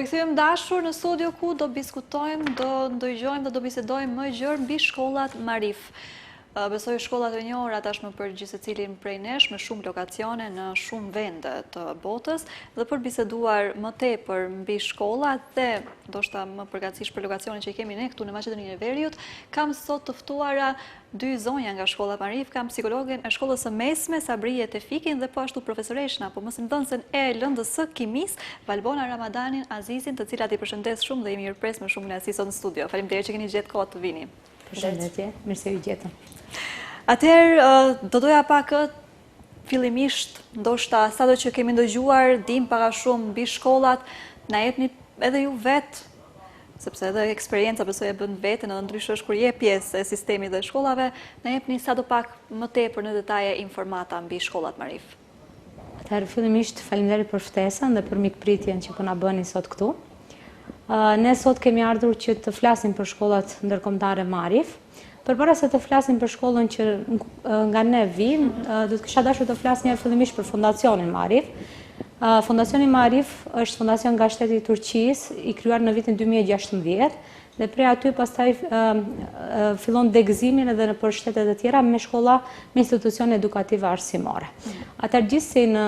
rikthyer dashur në studio ku do diskutojmë, do ndëgjojmë dhe do bisedojmë më gjerë mbi shkollat Marif. Besoj shkollat e njohura tashmë për gjithë secilin prej nesh me shumë lokacione në shumë vende të botës dhe për biseduar më tepër mbi shkollat dhe ndoshta më përgatësisht për lokacionin që i kemi ne këtu në Maqedoninë e Veriut, kam sot të ftuara dy zonja nga shkolla Marif, kam psikologen e shkollës së mesme Sabrije Tefikin dhe po ashtu profesoreshna, po mësimdhënësen e LNDS Kimis, Valbona Ramadanin Azizin, të cilat i përshëndes shumë dhe i mirëpres me shumë kënaqësi sot në studio. Faleminderit që keni gjetë kohë të vini. Përshëndetje, mirë se ju gjetëm. Atëherë, do doja pak fillimisht, ndoshta sado që kemi ndëgjuar, dim para shumë mbi shkollat, na jepni edhe ju vetë, sepse edhe eksperienca besoj e bën vetën, edhe ndryshe është kur je pjesë e sistemit dhe shkollave, na jepni sado pak më tepër në detaje informata mbi shkollat Marif. Atëherë, fillimisht faleminderit për ftesën dhe për mikpritjen që po na bëni sot këtu. Ne sot kemi ardhur që të flasim për shkollat ndërkombëtare Marif. Përpara se të flasim për shkollën që nga ne vim, do të kisha dashur të flas një fillimisht për Fondacionin Marif. Fondacioni Marif është fondacion nga shteti i Turqisë, i krijuar në vitin 2016 dhe prej aty pastaj fillon degëzimin edhe në për shtetet e tjera me shkolla me institucione edukative arsimore. Atëherë gjithsej në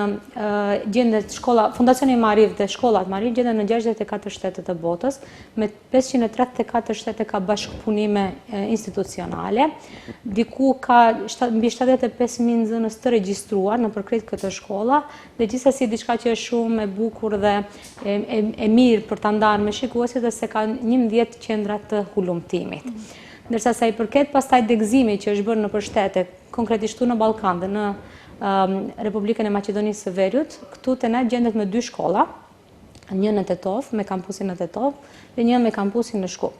gjendet shkolla Fondacioni Marif dhe shkollat Marif gjenden në 64 shtete të botës, me 534 shtete ka bashkëpunime institucionale. Diku ka mbi 75.000 nxënës të regjistruar në përkrejt këtë shkolla, dhe gjithsesi diçka që është shumë e bukur dhe e mirë për ta ndarë me shikuesit dhe se ka 11 qendra të hulumtimit. Ndërsa sa i përket pastaj degëzimit që është bërë në shtete, konkretisht në Ballkan dhe në Republikën e Maqedonisë së Veriut, këtu te na gjendet me 2 shkolla, një në Tetov me kampusin në Tetov dhe një me kampusin në Shkup.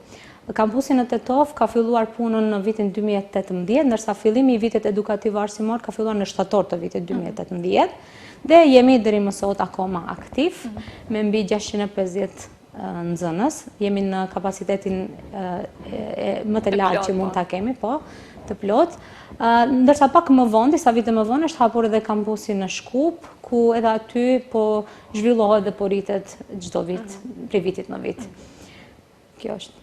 Kampusi në Tetov ka filluar punën në vitin 2018, ndërsa fillimi i vitit edukativ arsimor ka filluar në shtator të vitit 2018 dhe jemi deri më sot akoma aktiv me mbi 650 nxënës. Jemi në kapacitetin më të lartë që mund ta kemi, po, të plot. Ndërsa pak më vonë, disa vite më vonë, është hapur edhe kampusi në Shkup, ku edhe aty po zhvillohet dhe po rritet çdo vit, prej vitit në vit. Kjo është.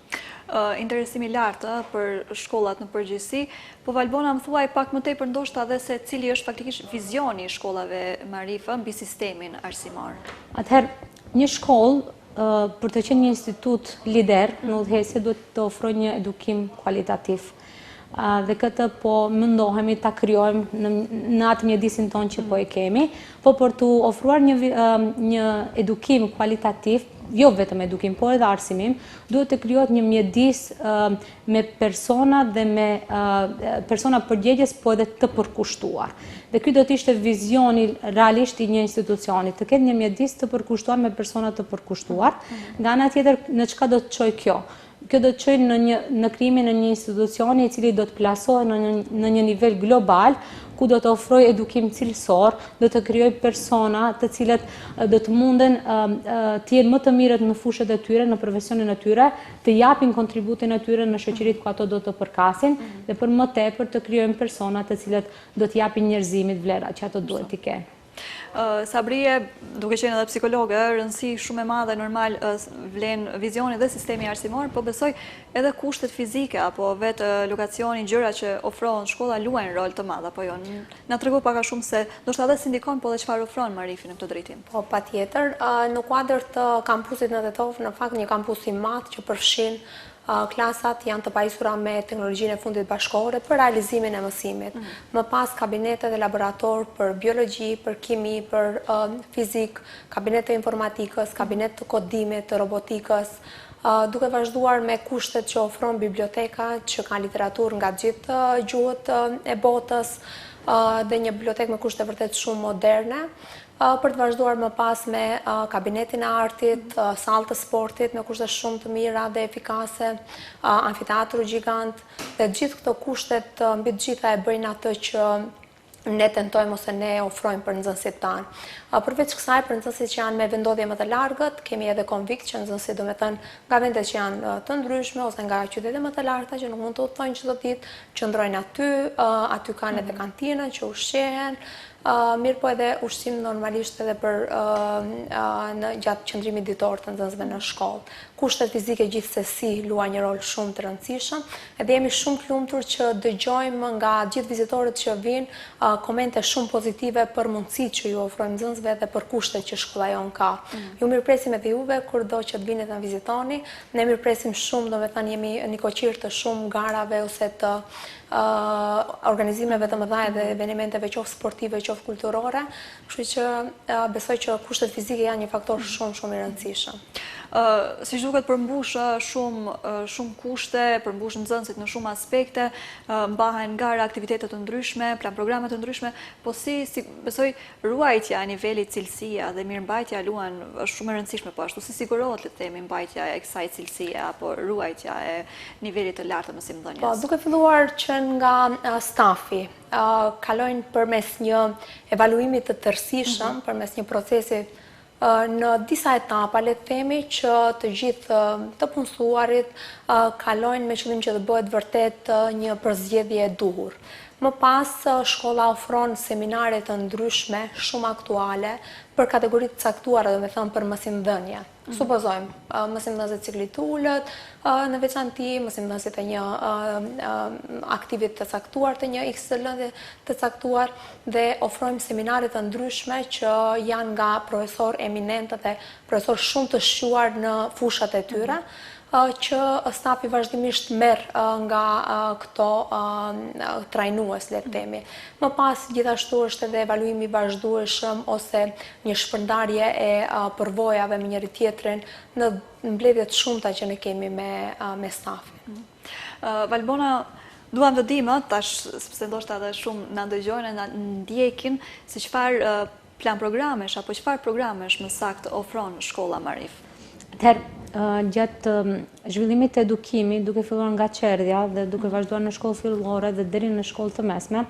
Interesimi lartë për shkollat në përgjithësi, po Valbona më thuaj pak më tepër ndoshta edhe se cili është faktikisht vizioni i shkollave Marif mbi sistemin arsimor. Atëherë, një shkollë për të qenë një institut lider në udhëhesje duhet të ofrojë një edukim kualitativ. Dhe këtë po mundohemi ta krijojmë në atë mjedisin tonë që po e kemi, po për të ofruar një edukim kualitativ, jo vetëm edukim, por edhe arsimim, duhet të krijohet një mjedis me persona dhe me persona përgjegjës, po edhe të përkushtuar. Dhe ky do të ishte vizioni realisht i një institucioni, të ketë një mjedis të përkushtuar me persona të përkushtuar. Nga ana tjetër, në çka do të çojë kjo? Kjo do të çojë në krijimin e një institucioni i cili do të plasohet në një nivel global, ku do të ofrojë edukim cilësor, do të krijojë persona të cilët do të munden të jenë më të mirët në fushët e tyre, në profesionin e tyre, të japin kontributin e tyre në shoqëritë ku ato do të përkasin dhe për më tepër të krijojnë persona të cilët do të japin njerëzimit vlerat që ato duhet t'i kenë. Sabrije, duke qenë edhe psikologe, rëndësi shumë e madhe normal vlen vizioni dhe sistemi arsimor, po besoj edhe kushtet fizike apo vetë lokacioni, gjëra që ofrohen shkolla luajnë rol të madh apo jo. Na tregu pak a shumë se ndoshta edhe sindikon po dhe çfarë ofron Marifi në këtë drejtim. Po patjetër, në kuadër të kampusit në Tetov, në fakt një kampus i madh që përfshin klasat janë të pajisura me teknologjinë e fundit bashkore për realizimin e mësimit. Më pas kabinetet e laborator për biologji, për kimi, për fizik, kabinet të informatikës, kabinet të kodimit, të robotikës, duke vazhduar me kushtet që ofron biblioteka, që ka literaturë nga gjithë gjuhët e botës dhe një bibliotekë me kushte vërtet shumë moderne, për të vazhduar më pas me kabinetin e artit, sallë të sportit me kushte shumë të mira dhe efikase, amfiteatru gjigant, dhe gjithë këto kushtet mbi të gjitha e bëjnë atë që ne tentojmë ose ne ofrojmë për nxënësit tanë. Përveç kësaj, për nxënësit që janë me vendodhje më të largët, kemi edhe konvikt që nxënësit do me thënë nga vendet që janë të ndryshme ose nga qytete më të larta që nuk mund të udhtojnë çdo ditë, qëndrojnë aty, aty kanë edhe kantinën që ushqehen, mirë po edhe ushqim normalisht edhe për në gjatë qëndrimit ditor të nxënësve në shkollë. Kushtet fizike gjithsesi luajnë një rol shumë të rëndësishëm, edhe jemi shumë të lumtur që dëgjojmë nga gjithë vizitorët që vinë komente shumë pozitive për mundësitë që ju ofrojmë nxënësve dhe për kushtet që shkolla jon ka. Ju mirëpresim edhe juve kurdo që të vini të na vizitoni. Ne mirëpresim shumë, domethënë jemi një koqir të shumë garave ose të organizimeve të mëdha dhe evenimenteve qoftë sportive, qoftë kulturore, kështu që besoj që kushtet fizike janë një faktor shumë i rëndësishëm. Si duket përmbush shumë kushte, përmbush nxënësit në shumë aspekte, mbahen gara aktivitete të ndryshme, plan programe të ndryshme, po si besoj ruajtja e nivelit cilësia dhe mirëmbajtja është shumë e rëndësishme po ashtu. Si sigurohet le të themi mbajtja e kësaj cilësie apo ruajtja e nivelit të lartë të mësimdhënies? Po, duke filluar që nga stafi kalojnë përmes një evaluimi të tërësishëm, përmes një procesi në disa etapa, le të themi, që të gjithë të punësuarit kalojnë me qëllim që të bëhet vërtet një përzgjedhje e duhur. Më pas, shkolla ofron seminare të ndryshme, shumë aktuale, për kategoritë caktuara, dhe me thëmë për mësimdhënie. Supozojmë, mësimdhënësit ciklit të ullët, në veçanti, mësimdhënësit e një aktivit të caktuar, të një XL të caktuar, dhe ofrojmë seminare të ndryshme që janë nga profesor eminentë dhe profesor shumë të shquar në fushat e tyre, që stafi vazhdimisht merr nga këto trajnues, le të themi. Më pas, gjithashtu është edhe evaluimi vazhdueshëm ose një shpërndarje e përvojave me njëri tjetrin në mbledhjet shumëta që ne kemi me stafin. Valbona, duam të dimë, tash sepse ndoshta edhe shumë na ndëgjojnë, na ndjekin, se çfarë plan programesh apo çfarë programesh më saktë ofron shkolla Marif? Gjatë zhvillimit të edukimit, duke filluar nga qerdhja dhe duke vazhduar në shkollë fillore dhe deri në shkollë të mesme,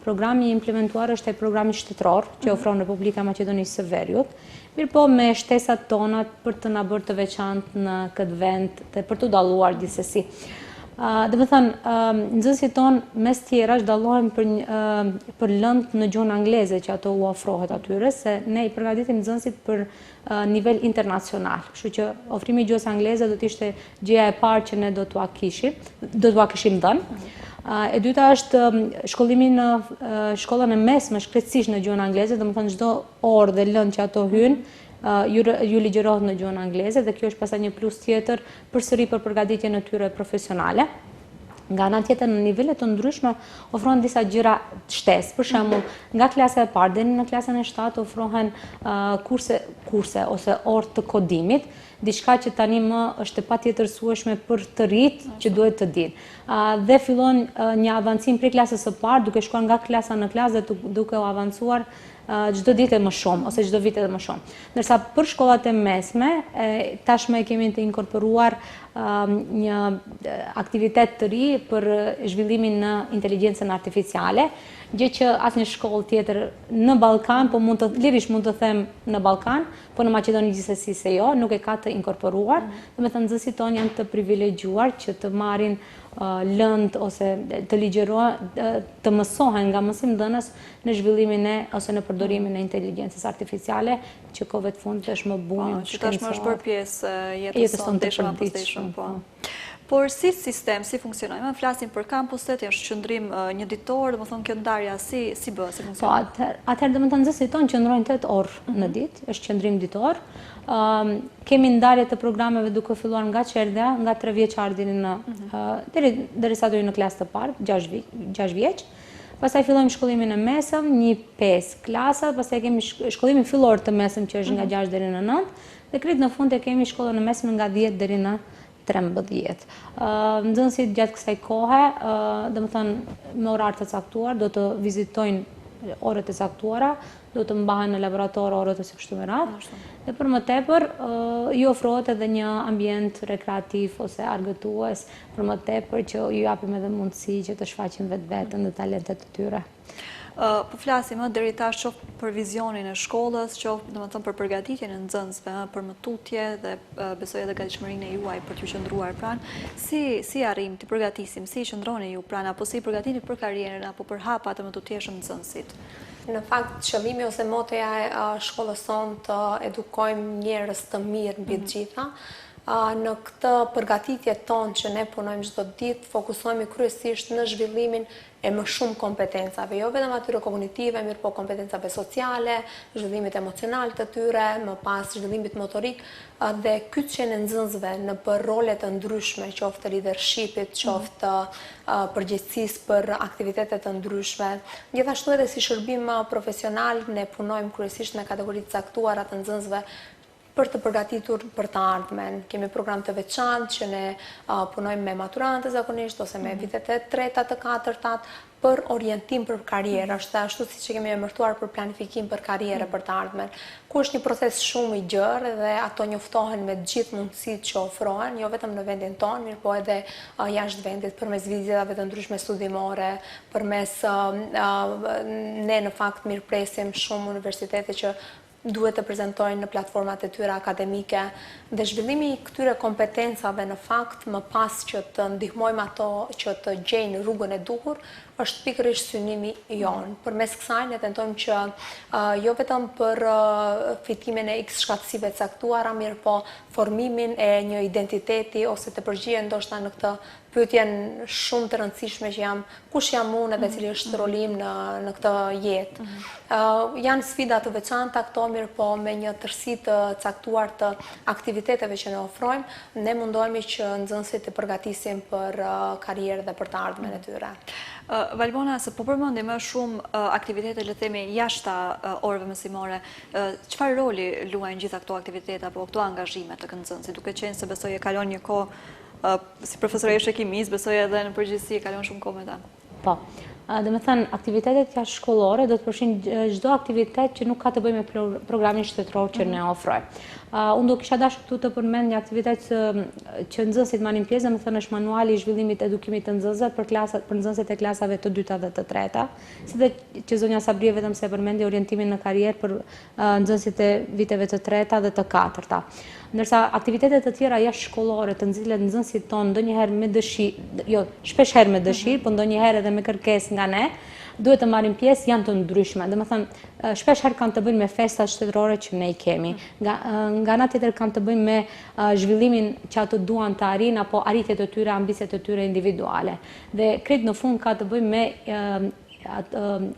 programi implementuar është programi shtetëror që ofron Republika Maqedonisë së Veriut, mirëpo me shtesat tona për të na bërë të veçantë në këtë vend dhe për të dalluar gjithsesi. Dhe më thënë, nxënësit tonë mes tjerash dallohen për lëndë në gjuhën angleze që ato u ofrohet atyre, se ne i përgatitim nxënësit për nivel internacional. Kështu që ofrimi i gjuhës angleze do të ishte gjëja e parë që ne do t'ua kishim dhënë. E dyta është shkollimi në shkollën e mesme shkretësisht në gjuhën angleze, dhe më thënë çdo orë dhe lëndë që ato hynë, ju ligjërohet në gjuhën angleze dhe kjo është pastaj një plus tjetër përsëri për përgatitjen e tyre profesionale. Nga ana tjetër, në nivele të ndryshme ofrohen disa gjëra shtesë. Për shembull, nga klasa e parë deri në klasën e 7 ofrohen kurse ose orë të kodimit, diçka që tani më është e patjetërsueshme për të rinjt që duhet të dinë. Dhe fillon një avancim prej klasës së parë, duke shkuar nga klasa në klasë dhe duke u avancuar çdo ditë më shumë ose çdo vit edhe më shumë. Ndërsa për shkollat e mesme, tashmë kemi të inkorporuar një aktivitet të ri për zhvillimin në inteligjencën artificiale, gjë që asnjë shkollë tjetër në Ballkan, po lirisht mund të them në Ballkan, po në Maqedoni gjithsesi se jo, nuk e ka të inkorporuar. Domethënë nxënësit tonë janë të privilegjuar që të marrin lëndë ose të ligjërohen, të mësohen nga mësimdhënës në zhvillimin ose në përdorimin e inteligjencës artificiale, që kohëve të fundit është më bumi shkencor. Që tashmë është bërë pjesë jetës sonë të përditshme, po. Por si sistem, si funksionojnë? Flasim për kampuset, janë shqëndrim një ditor, dhe më thonë kjo ndarja, si bëhet, si funksionojnë? Po, atëherë dhe më të nxënësit tonë qëndrojnë 8 orë në ditë, është qëndrim ditor. Kemi ndarje të programeve duke filluar nga qerdhja, nga 3 vjeçar derisa të hyjnë në klasë të parë, 6 vjeç. Pastaj fillojmë shkollimin e mesëm, 1-5 klasa, pastaj kemi shkollimin fillor të mesëm që është nga 6 deri në 9, dhe krejt në fund e kemi shkollën e mesme nga 10 deri në 13. Nxënësit gjatë kësaj kohe, domethënë me orar të caktuar, do të vizitojnë orët e caktuara, do të mbahen në laborator orët ose kështu me radhë. Dhe për më tepër, ju ofrohet edhe një ambient rekreativ ose argëtues për më tepër që ju japim edhe mundësi që të shfaqin vetveten dhe talentet e tyre. Po flasim deri tash qoftë për vizionin e shkollës, qoftë domethënë për përgatitjen e nxënësve, për më tutje dhe besoj edhe gatishmërinë e juaj për t'ju qëndruar pranë. Si arrim të përgatisim, si qëndroni ju pranë, apo si përgatitni për karrierën apo për hapat e më tutjeshëm nxënësit? Në fakt, qëllimi ose motoja e shkollës sonë të edukojmë njerëz të mirë mbi të gjitha. Në këtë përgatitje tonë që ne punojmë çdo ditë, fokusohemi kryesisht në zhvillimin e më shumë kompetencave, jo vetëm atyre kognitive, mirë po kompetencave sociale, zhvillimit emocional të tyre, më pas zhvillimit motorik, dhe kyçjen e nxënësve në për role të ndryshme, qoftë të leadershipit, qoftë të përgjegjësisë për aktivitete të ndryshme. Gjithashtu edhe si shërbim profesional, ne punojmë kryesisht me kategori të caktuara të nxënësve për të përgatitur për të ardhmen. Kemi program të veçantë që ne punojmë me maturantë zakonisht ose me vitet e treta të katërtat për orientim për karrierë, është ashtu siç e kemi emërtuar për planifikim për karrierë për të ardhmen. Ku është një proces shumë i gjerë dhe ato njoftohen me gjithë mundësitë që ofrohen, jo vetëm në vendin tonë, mirë po edhe jashtë vendit, përmes vizitave të ndryshme studimore, përmes ne në fakt mirëpresim shumë universitete që duhet të prezentojnë në platformat e tyre akademike dhe zhvillimi i këtyre kompetencave në fakt më pas që të ndihmojmë ato që të gjejnë rrugën e duhur është pikërisht synimi jonë. Përmes kësaj ne tentojmë që jo vetëm për fitimin e X shkatësive të caktuara, mirë po formimin e një identiteti ose të përgjigjen ndoshta në këtë pyetjen shumë të rëndësishme që kush jam unë dhe cili është roli im në këtë jetë. Janë sfida të veçanta këto, mirë po me një tërësi të caktuar të aktiviteteve që ne ofrojmë, ne mundohemi që nxënësit të përgatisim për karrierë dhe për të ardhmen e tyre. Valbona, se po përmendi më shumë aktivitete, le të themi, jashta orëve mësimore, çfarë roli luajnë gjitha këto aktivitete apo këto angazhime të nxënësit, duke qenë se besoj e kalon një kohë si profesoreshe kimis, besoj edhe në përgjithësi e kalon shumë kohë me ta. Po. Dhe me thënë, aktivitetet jashtë shkollore do të përfshin çdo aktivitet që nuk ka të bëjë me programin shtetëror që ne ofrojmë. Unë do kisha dashur këtu të përmend një aktivitet që nxënësit marrin pjesë, dhe me thënë është manuali i zhvillimit edukimit të nxënësve për nxënësit e klasave të dyta dhe të treta, si dhe që zonja Sabrie vetëm se përmendi orientimin në karrierë për nxënësit e viteve të treta dhe të katërta. Ndërsa aktivitetet të tjera jashtë shkollore të nxilet nxënësit tonë ndonjëherë me dëshirë, jo, shpesh herë me dëshirë, por ndonjëherë edhe me kërkesë nga ne, duhet të marrin pjesë, janë të ndryshme. Domethënë, shpesh herë kanë të bëjnë me festat shtetërore që ne i kemi. Nga ana tjetër kanë të bëjnë me zhvillimin që ato duan të arrijnë apo arritjet e tyre, ambicet e tyre individuale. Dhe krejt në fund ka të bëjnë me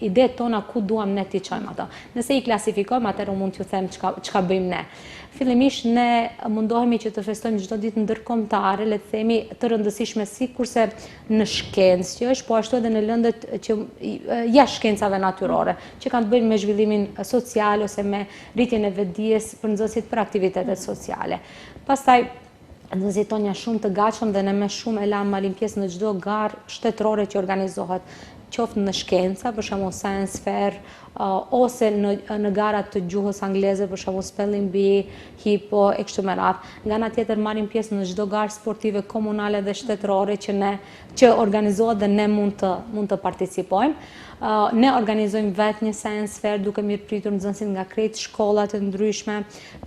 idetë tona ku duam ne t'i çojmë ato. Nëse i klasifikojmë, atëherë mund t'ju them çka bëjmë ne. Fillimisht ne mundohemi që të festojmë çdo ditë ndërkombëtare, le të themi, të rëndësishme sikurse në shkencë që është, po ashtu edhe në lëndët që jashtë shkencave natyrore, që kanë të bëjnë me zhvillimin social ose me rritjen e vetdijes për nxënësit për aktivitetet sociale. Pastaj nxënësit tonë janë shumë të gatshëm dhe ne me shumë elan marrim pjesë në çdo garë shtetërore që organizohet, qoftë në shkenca, për shembull science fair, ose në garat të gjuhës angleze, për shembull spelling bee, hipo, e kështu me radhë. Nga ana tjetër marrim pjesë në çdo garë sportive komunale dhe shtetërore që organizohet dhe ne mund të participojmë. Ne organizojmë vetë një science fair duke mirëpritur nxënësit nga krejt shkollat e ndryshme,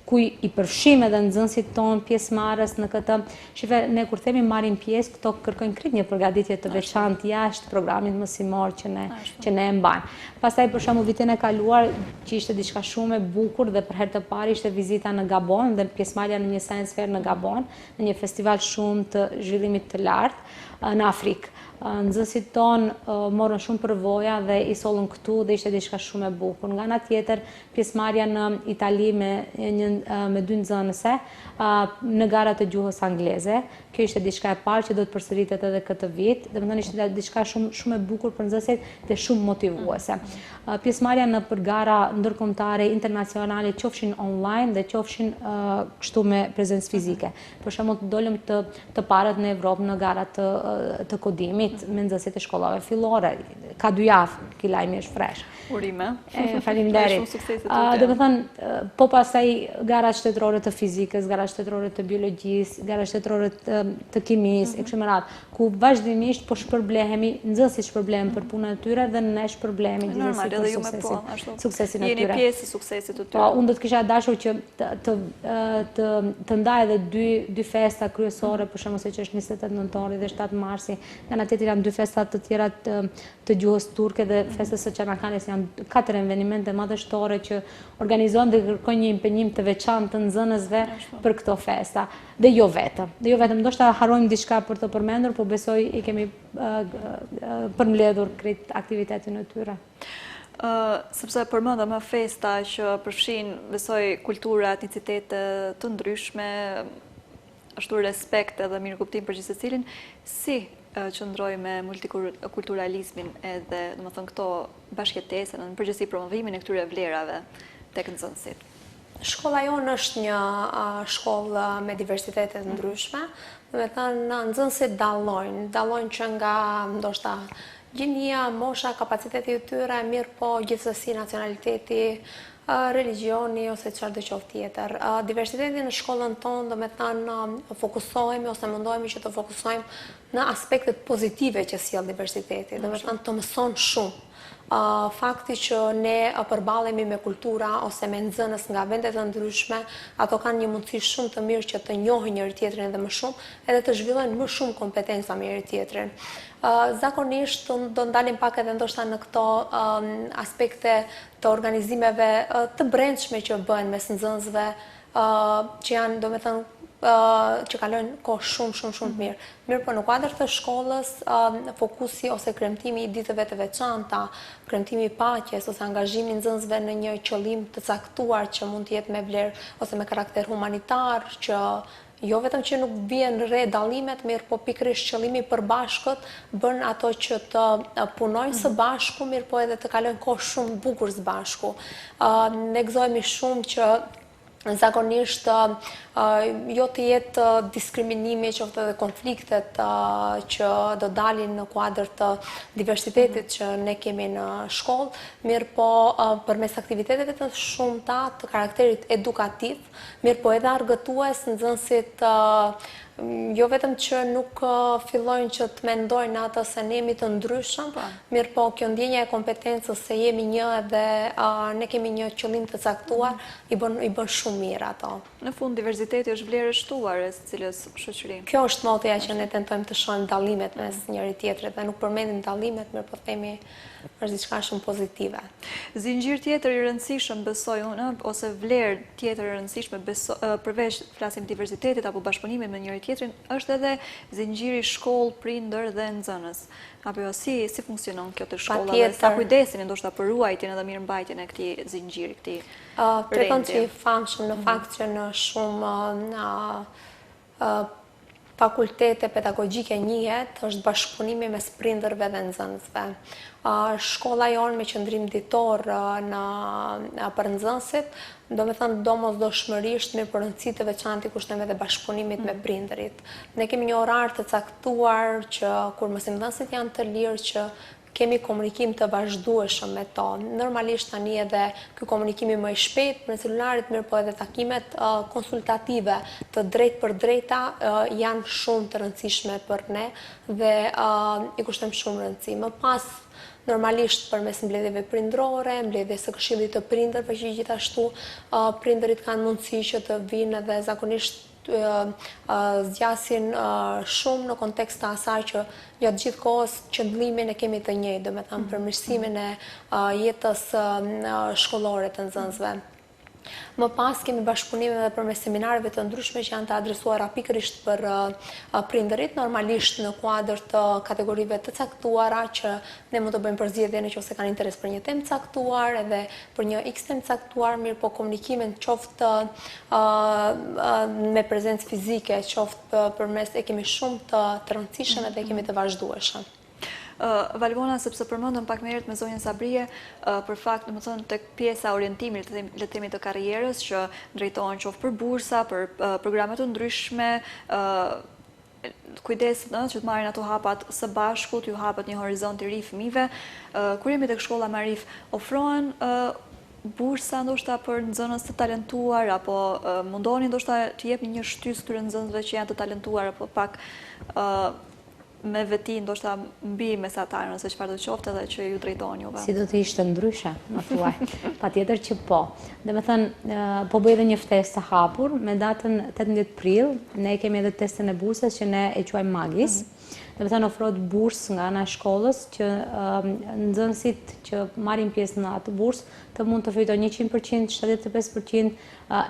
ku i përfshim edhe nxënësit tonë pjesëmarrës në këtë. Shife, ne kur themi marrim pjesë, këto kërkojnë krejt një përgatitje të veçantë jashtë programit mësimor që ne e mbajmë. Pastaj për shembull vitin e kaluar që ishte diçka shumë e bukur dhe për herë të parë ishte vizita në Gabon dhe pjesëmarrja në një science fair në Gabon, në një festival shumë të zhvillimit të lartë në Afrikë. Nxënësit tonë morën shumë përvoja dhe i sollën këtu dhe ishte diçka shumë e bukur. Nga ana tjetër, pjesëmarrja në Itali me 2 nxënëse në garat e gjuhës angleze. Kjo ishte diçka e parë që do të përsëritet edhe këtë vit. Domethënë ishte diçka shumë e bukur për nxënësit dhe shumë motivuese. Pjesëmarrja në gara ndërkombëtare internacionale, qofshin online dhe qofshin kështu me prezencë fizike. Për shembull, dolëm të parët në Evropë në garat të kodimit me nxënësit e shkollave fillore. Ka 2 javë, ky lajmi është fresh. Urime. Faleminderit. Domethënë, po pastaj garat shtetërore të fizikës, garat shtetërore të biologjisë, garat shtetërore të kimisë, e kështu me radhë, ku vazhdimisht po shpërblehemi, nxënësit shpërblehen për punën e tyre dhe ne shpërblehemi gjithsesi për suksesin e tyre. Jeni pjesë e suksesit të tyre. Po, unë do të kisha dashur që të ndaj edhe dy festa kryesore, për shembull siç është 28 nëntori dhe 7 Marsi, nga ana tjetër janë 2 festa të tjera të gjuhës turke dhe festës së Çanakkales, janë 4 evenimente madhështore që organizohen dhe kërkojnë një impenjim të veçantë të nxënësve për këto festa. Dhe jo vetëm, ndoshta harrojmë diçka për të përmendur, po besoj i kemi përmbledhur krejt aktivitetin e tyre. Sepse përmenda më festa që përfshin, besoj, kultura, etnicitete të ndryshme, ashtu respekt edhe mirëkuptim për gjithë secilin, si qëndroj me multikulturalizmin edhe, domethënë, këto bashkëjetese në përgjithësi promovimin e këtyre vlerave tek nxënësit? Shkolla jonë është një shkollë me diversitete të ndryshme, domethënë nxënësit dallojnë që nga ndoshta gjinia, mosha, kapaciteti i tyre, mirë po gjithsesi nacionaliteti, religioni ose çfarë do qoftë tjetër. Diversiteti në shkollën tonë, domethënë fokusohemi ose mundohemi që të fokusohemi në aspektet pozitive që sjell diversiteti, domethënë të mëson shumë. Fakti që ne përballemi me kultura ose me nxënës nga vende të ndryshme, ato kanë një mundësi shumë të mirë që të njohin njëri tjetrin edhe më shumë, edhe të zhvillojnë më shumë kompetenca me njëri tjetrin. Zakonisht do ndalim pak edhe ndoshta në këto aspekte të organizimeve të brendshme që bëhen mes nxënësve, që janë, domethënë, që kalojnë kohë shumë të mirë. Mirë, po në kuadër të shkollës, fokusi ose kremtimi i ditëve të veçanta, kremtimi i paqes ose angazhimi i nxënësve në një qëllim të caktuar që mund të jetë me vlerë ose me karakter humanitar, që jo vetëm që nuk vjen re dallimet, mirë po pikërisht qëllimi i përbashkët bën ato që të punojnë së bashku, mirë po edhe të kalojnë kohë shumë bukur së bashku. Ne gëzohemi shumë që zakonisht jo të jetë diskriminimi qoftë edhe konfliktet që do dalin në kuadër të diversitetit që ne kemi në shkollë, mirë po përmes aktiviteteve të shumta të karakterit edukativ, mirë po edhe argëtues nxënësit jo vetëm që nuk fillojnë që të mendojnë atë se ne jemi të ndryshëm, mirë po kjo ndjenja e kompetencës se jemi një dhe ne kemi një qëllim të caktuar, i bën shumë mirë ato. Në fund, diversiteti është vlerë e shtuar e cilës shoqëri. Kjo është motoja që ne tentojmë të shohim dallimet mes njëri tjetrit dhe nuk përmendim dallimet, mirë po themi është diçka shumë pozitive. Zinxhir tjetër i rëndësishëm besoj unë, ose vlerë tjetër e rëndësishme përveç flasim diversitetit apo bashkëpunimit me njëri tjetrin, është edhe zinxhiri shkollë, prindër dhe nxënës. Apo jo, si funksionon kjo të shkollave? Sa kujdesin ndoshta për ruajtjen edhe mirëmbajtjen e këtij zinxhiri, këtij rendi? Tregon që i famshëm në fakt që në shumë fakultete pedagogjike njihet është bashkëpunimi mes prindërve dhe nxënësve. Shkolla jonë me qëndrim ditor për nxënësit, domethënë domosdoshmërisht me rëndësi të veçantë i kushtojmë edhe bashkëpunimit me prindërit. Ne kemi një orar të caktuar që kur mësimdhënësit janë të lirë që kemi komunikim të vazhdueshëm me to. Normalisht tani edhe ky komunikimi më i shpejt në celularit, mirë po edhe takimet konsultative të drejt për drejta janë shumë të rëndësishme për ne dhe i kushtojmë shumë rëndësi. Më pas normalisht përmes mbledhjeve prindrore, mbledhjes së këshillit të prindërve që gjithashtu prindërit kanë mundësi që të vinë dhe zakonisht zgjasin shumë në kontekst të asaj që gjatë gjithë kohës qëndrimin e kemi të njëjtë, domethënë përmirësimin e jetës shkollore të nxënësve. Më pas kemi bashkëpunime edhe përmes seminareve të ndryshme që janë të adresuara pikërisht për prindërit, normalisht në kuadër të kategorive të caktuara që ne mund të bëjmë përzgjedhje nëse kanë interes për një temë caktuar edhe për një X temë caktuar, mirë po komunikimin qoftë me prezencë fizike, qoftë përmes e kemi shumë të rëndësishëm edhe e kemi të vazhdueshëm. Valbona, sepse përmendëm pak më herët me zonjën Sabrije për fakt, domethënë tek pjesa orientimit le të themi të karrierës që drejtohen qoftë për bursa, për programe të ndryshme, kujdes që të marrin ato hapat së bashku, t'ju hapet një horizont i ri fëmijëve. Kur jemi tek shkolla Marif, ofrohen bursa ndoshta për nxënës të talentuar apo mundoni ndoshta të jepni një shtys këtyre nxënësve që janë të talentuar apo pak me veti ndoshta mbi mesatarën se çfarë do qoftë edhe që ju drejtohen juve. Si do të ishte ndryshe, më thuaj. Patjetër që po. Domethënë po bëj edhe një ftesë të hapur me datën 18 prill, ne kemi edhe testën e bursës që ne e quajmë Magis. Dhe më thënë ofrohet bursë nga ana e shkollës që nxënësit që marrin pjesë në atë bursë të mund të fitojnë 100%, 75%,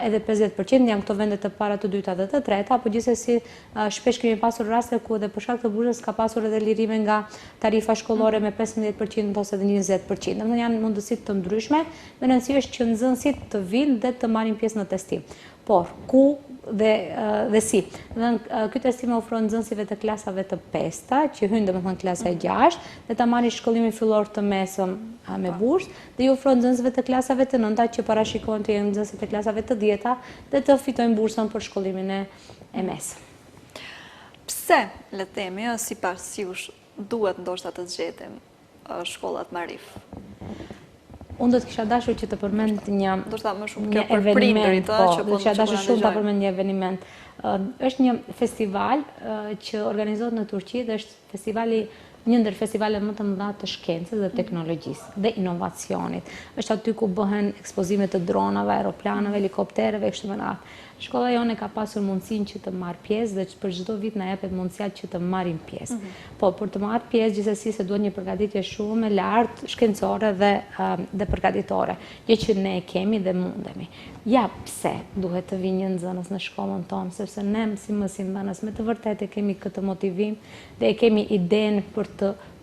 edhe 50%, janë këto vendet të para, të dyta dhe të treta, apo gjithsesi shpesh kemi pasur raste ku edhe për shkak të bursës ka pasur edhe lirime nga tarifa shkollore me 15% ose edhe 20%. Domethënë janë mundësi të ndryshme, me rëndësi është që nxënësit të vinë dhe të marrin pjesë në testim. Por ku dhe si. Ky testim ofron nxënësve të klasave të 5-ta, që hyjnë domethënë klasa e 6, dhe ta marrin shkollimin fillor të mesëm me bursë, dhe i ofron nxënësve të klasave të 9-ta që parashikohen të jenë nxënësit të klasave të 10-ta dhe të fitojnë bursën për shkollimin e mesëm. Pse, le të themi, sipas jush duhet ndoshta të zgjedhim shkollat Marif? Unë do të kisha dashur që të përmend një eveniment, do të kisha dashur shumë të përmend një eveniment. Është një festival që organizohet në Turqi dhe është festivali një ndër festivalet më të mëdha të shkencës dhe teknologjisë dhe inovacionit. Është aty ku bëhen ekspozime të dronave, aeroplanave, helikoptereve kështu me radhë. Shkolla jone ka pasur mundësinë që të marrë pjesë dhe për çdo vit na jepet mundësia që të marrim pjesë. Po për të marrë pjesë gjithsesi se duhet një përgatitje shumë e lartë shkencore dhe përgatitore, gjë që ne e kemi dhe mundemi. Ja pse duhet të vinë një nxënës në shkollën tonë, sepse ne si mësimdhënës me të vërtetë kemi këtë motivim dhe e kemi idenë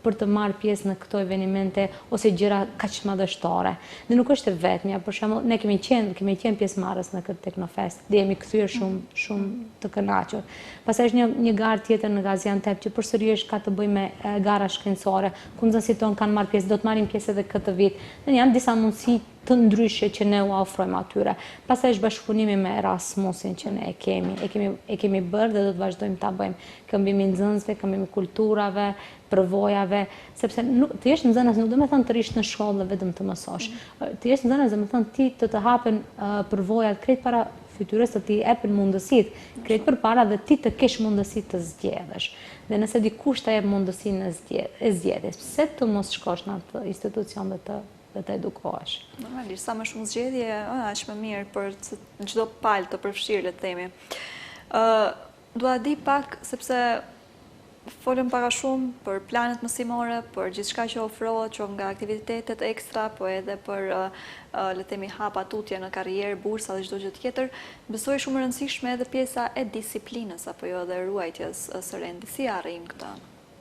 për të marrë pjesë në këto evenimente ose gjëra kaq madhështore. Dhe nuk është e vetmja, për shembull, ne kemi qenë pjesëmarrës në këtë Teknofest dhe jemi kthyer shumë të kënaqur. Pastaj është një garë tjetër në Gaziantep që përsëri ka të bëjë me gara shkencore, ku nxënësit tonë kanë marrë pjesë, do të marrin pjesë edhe këtë vit. Dhe janë disa mundësi të ndryshe që ne u ofrojmë atyre. Pastaj është bashkëpunimi me Erasmusin që ne e kemi bërë dhe do të vazhdojmë ta bëjmë. Këmbimi nxënësve, këmbimi kulturave, përvojave, sepse të jesh nxënës nuk do të thonë të rish në shkollë vetëm të mësosh. Të jesh nxënës do të thonë ti të hapen përvojat krejt para fytyrës, të ti jepen mundësitë krejt përpara dhe ti të kesh mundësi të zgjedhësh. Dhe nëse dikush të jep mundësinë e zgjedhjes, pse të mos shkosh në atë institucion dhe të edukohesh? Normalisht, sa më shumë zgjedhje, aq më mirë për çdo palë të përfshirë, le të themi. Dua di pak sepse folëm para shumë për planet mësimore, për gjithçka që ofrohet, që nga aktivitetet ekstra, po edhe për le të themi hapa tutje në karrierë, bursa dhe çdo gjë tjetër. Besoj shumë e rëndësishme edhe pjesa e disiplinës apo jo dhe ruajtjes së rendi. Si arrim këtë?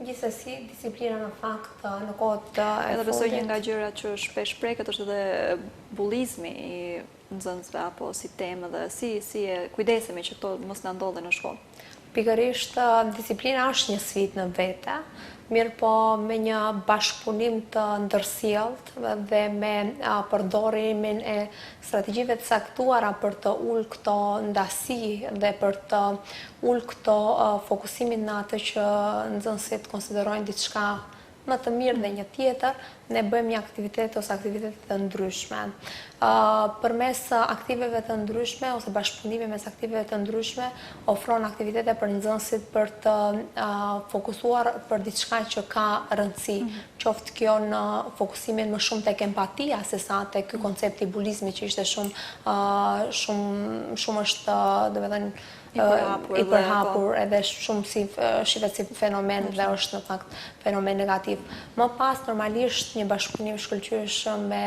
Gjithsesi, disiplina në fakt në kohët e edhe besoj një nga gjërat që shpesh preket është edhe bullizmi i nxënësve apo si temë dhe si e kujdesemi që këto mos na ndodhen në shkollë. Pikërisht, disiplina është një sfidë në vete, mirë po me një bashkëpunim të ndërsjellët dhe me përdorimin e strategjive të caktuara për të ulë këto ndasi dhe për të ulë këto fokusimin në atë që nxënësit konsiderojnë diçka më të mirë dhe një tjetër, ne bëjmë një aktivitet ose aktivitete të ndryshme. Përmes aktiveve të ndryshme ose bashkëpunimi mes aktiveve të ndryshme ofron aktivitete për nxënësit për të fokusuar për diçka që ka rëndësi, qoftë kjo në fokusimin më shumë tek empatia sesa tek ky koncepti i bulizmit që ishte shumë është, domethënë i përhapur edhe shumë si shihet si fenomen dhe është në fakt fenomen negativ. Më pas normalisht një bashkëpunim shkëlqyeshëm me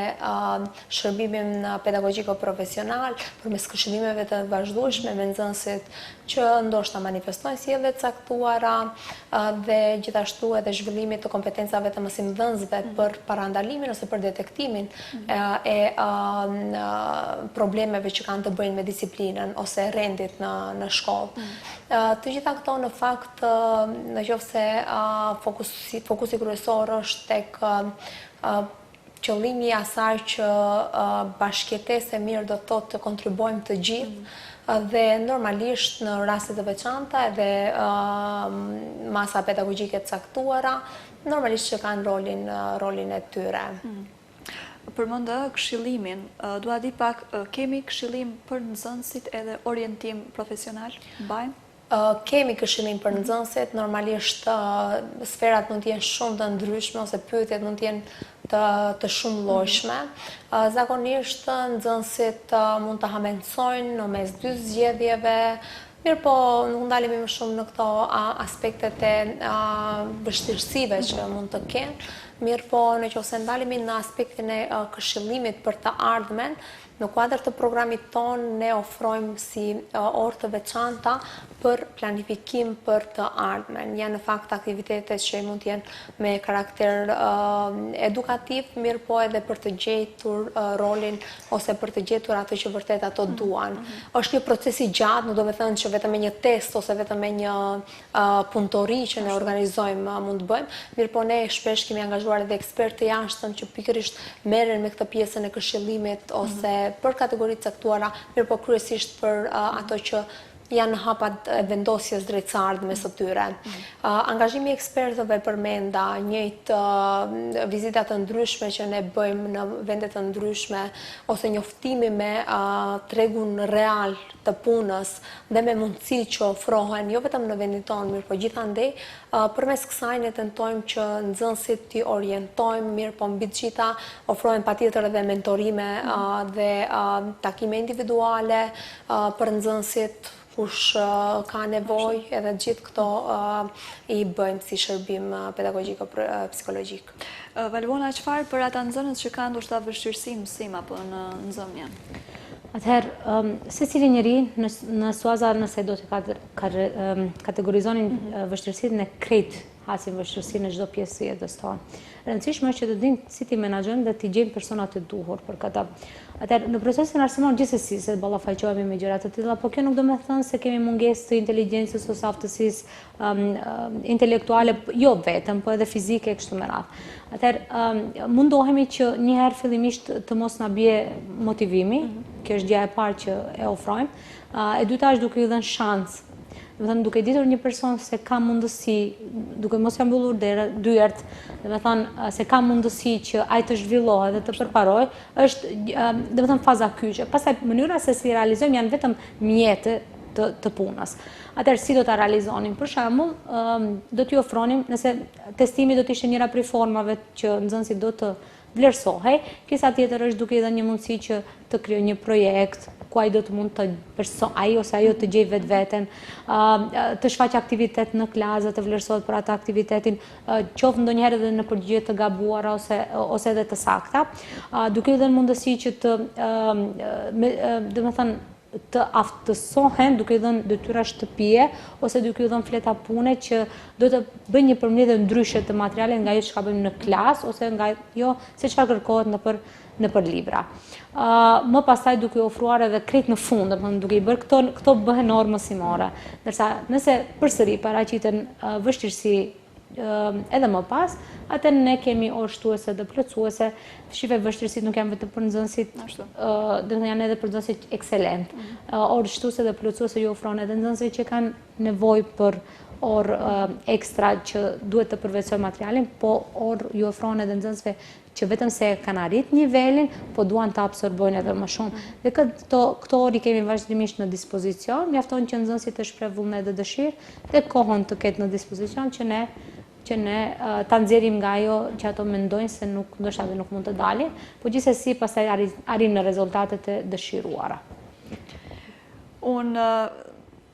shërbimin pedagogjiko-profesional përmes këshillimeve të vazhdueshme me nxënësit që ndoshta manifestojnë sjellje të caktuara dhe gjithashtu edhe zhvillimit të kompetencave të mësimdhënësve për parandalimin ose për detektimin e problemeve që kanë të bëjnë me disiplinën ose rendit në shkollë. Të gjitha këto në fakt, nëse fokusi kryesor është tek qëllimi i asaj që bashkëjetesë e mirë do të thotë të kontribojmë të gjithë dhe normalisht në raste të veçanta edhe masa pedagogjike të caktuara, normalisht që kanë rolin e tyre. Përmendë këshillimin, dua di pak, kemi këshillim për nxënësit edhe orientim profesional? Bajmë? Kemi këshillim për nxënësit, normalisht sferat mund të jenë shumë të ndryshme ose pyetjet mund të jenë të shumë llojshme. Zakonisht nxënësit mund të hamendësojnë në mes dy zgjedhjeve, Mirë po, nuk ndalemi më shumë në këto aspektet e vështirësive që mund të kenë, mirë po në qoftë se ndalemi në aspektin e këshillimit për të ardhmen, në kuadër të programit tonë ne ofrojmë si orë të veçanta për planifikim për të ardhmen. Janë në fakt aktivitetet që mund të jenë me karakter edukativ, mirë po edhe për të gjetur rolin ose për të gjetur atë që vërtet ato duan. Është një proces i gjatë, nuk do me thënë që vetëm me një test ose vetëm me një punëtori që ne organizojmë mund të bëjmë, mirë po ne shpesh kemi angazhuar edhe ekspertë të jashtëm që pikërisht merren me këtë pjesën e këshillimit ose për kategoritë caktuara, mirë po kryesisht për ato që janë hapat e vendosjes drejt së ardhmes së tyre. Angazhimi i ekspertëve përmenda njëjtë vizitat të ndryshme që ne bëjmë në vende të ndryshme ose njoftimi me tregun real të punës dhe me mundësi që ofrohen jo vetëm në vendin tonë, mirë po gjithandej përmes kësaj ne tentojmë që nxënësit t'i orientojmë, mirë po mbi të gjitha ofrohen patjetër edhe mentorime dhe takime individuale për nxënësit kush ka nevojë, edhe gjithë këto i bëjmë si shërbim pedagogjik apo psikologjik. Valbona, çfarë për ata nxënës që kanë ndoshta vështirësi mësim apo në nxëmje? Atëherë, secili njeri në suaza nëse do të kategorizonin vështirësitë në krejt hasin vështirësi në çdo pjesë të jetës tonë. Rëndësishme është që të dinë si ti menaxhojmë dhe të gjejmë personat të duhur për këtë. Atëherë, në procesin arsimor gjithsesi se ballafaqohemi me gjëra të tilla, por kjo nuk do të thonë se kemi mungesë të inteligjencës ose aftësisë intelektuale, jo vetëm, por edhe fizike kështu me radhë. Atëherë, mundohemi që një herë fillimisht të mos na bie motivimi, kjo është gjëja e parë që e ofrojmë. E dyta është duke i dhënë shans. Do të thënë duke ditur një person se ka mundësi, duke mos ia mbyllur dyert, do të thënë se ka mundësi që ai të zhvillohet dhe të përparojë, është do të thënë faza kyçe. Pastaj mënyra se si realizojmë janë vetëm mjete të punës. Atëherë si do ta realizonim? Për shembull, do t'i ofronim, nëse testimi do të ishte njëra prej formave që nxënësi do të vlerësohej, pjesa tjetër është duke i dhënë një mundësi që të krijojë një projekt ku ai do të mund të ai ose ajo të gjejë vetveten, të shfaqë aktivitet në klasë, të vlerësohet për atë aktivitetin, qoftë ndonjëherë edhe në përgjigje të gabuara ose edhe të sakta, duke i dhënë mundësi që domethënë të aftësohen duke i dhënë detyra shtëpie ose duke i dhënë fleta pune që do të bëjnë një përmbledhje ndryshe të materialit nga ajo që bëjmë në klasë ose nga jo se çfarë kërkohet nëpër libra. Më pastaj duke i ofruar edhe krejt në fund, domethënë duke i bërë këto bëhen orë mësimore. Ndërsa nëse përsëri paraqiten vështirësi edhe më pas, atë ne kemi orë shtuese dhe plotësuese. Shive vështirësit nuk janë vetëm për nxënësit, do të janë edhe për nxënësit ekselent. Orë shtuese dhe plotësuese ju ofron edhe nxënësve që kanë nevojë për orë ekstra që duhet të përveçojë materialin, po orë ju ofron edhe nxënësve që vetëm se kanë arrit nivelin, po duan të absorbojnë edhe më shumë. Dhe këto orë i kemi vazhdimisht në dispozicion, mjafton që nxënësi të shpreh vullnet dhe dëshirë dhe kohën të ketë në dispozicion që ne ta nxjerrim nga ajo që ato mendojnë se ndoshta nuk mund të dalin, po gjithsesi pastaj arrin në rezultatet e dëshiruara. Unë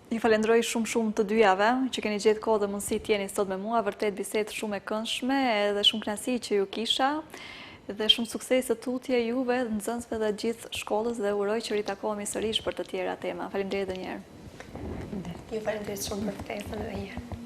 ju falenderoj shumë të dyjave që keni gjetë kohë dhe mundësi të jeni sot me mua, vërtet bisedë shumë e këndshme edhe shumë kënaqësi që ju kisha dhe shumë sukses të tutje juve, nxënësve dhe gjithë shkollës dhe uroj që ritakohemi sërish për të tjera tema. Faleminderit edhe një herë. Ju falenderoj shumë për ftesën edhe një herë.